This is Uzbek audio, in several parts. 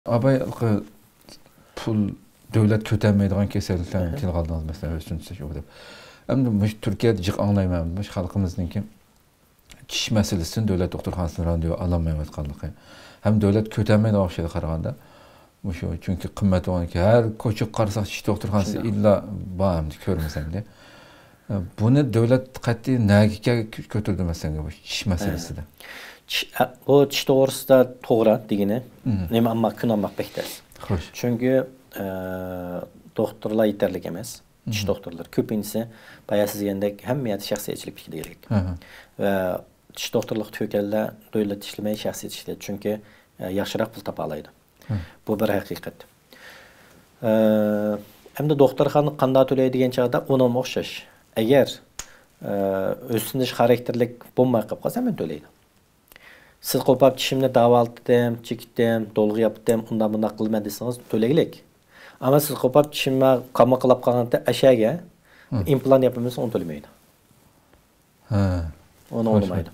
Abaylıqı pul dövlət kötənməydiğən keserliklərini til qaldınız mesela üçüncüsü şu dep. Hem de Türkiye'de cıq anlaymayan bu xalqımızdınki çiş meselesini dövlət doktorxanasına randevu alamayat qaldığı. Hem dövlət kötənməydi o şeydə qaraganda bu şu çünkü qimmat olan ki her koçuq qarsaq çiş doktorxanası illa bağımdı görməsən de. Bunu dövlət qəti nəyə götürdü mesela bu çiş meselesi de. O çiş doğrusu da toğra digine. Neme amma kün almaq bekler. Xoş. Çünkü doktorlar yeterlik emez. Çiş doktorlar. Köpüncüsü bayağı siz yendek hem miyat şahsiyetçilik fikri gerek. Ve çiş doktorluk tüykelde dövlet işlemeyi şahsiyet işledi. Çünkü yaşarak pul tapalaydı. Bu bir hakikat. Hem de doktorxana qanda төлey деген çağda onun oxşaş. Eğer özünüz karakterlik bomba qılıb qalsa mən төлeydim. Siz qopab dişimni davaltdım, çekdim, dolgu yaptım, ondan bunda qılma desiniz töleyilik. Ama siz qopab dişimə qama qılab qalğanda aşağıya implant yapamıyorsa onu tölemeydi. Onu olmaydı.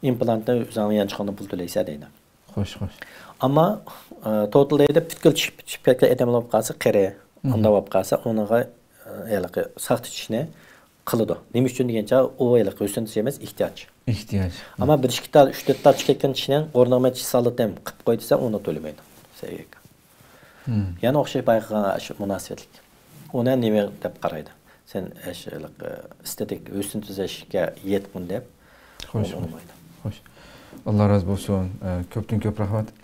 İmplantda özünün yan çıxanda pul төлeysə deydi. Xoş. Ama total edip bütkül çipekle edem olub qalsa qere, onda olub qalsa onağa eləqi saxta dişini qılıdı. Neme üçün degencə o eləqi özünün demez ihtiyaç. İhtiyaç. Ama bir işkital 3-4 tar çiketken dişinin ornama çiş salıdım qıp qoyduysa onu tölemeydi. Sevgili. Yani oxşay bayıqan münasibetlik. Ona neme dep qaraydı. Sen eləqi estetik özünün tüzəşikə yetmin dep. Xoş. Allah razı olsun. Köptün köp rahmet.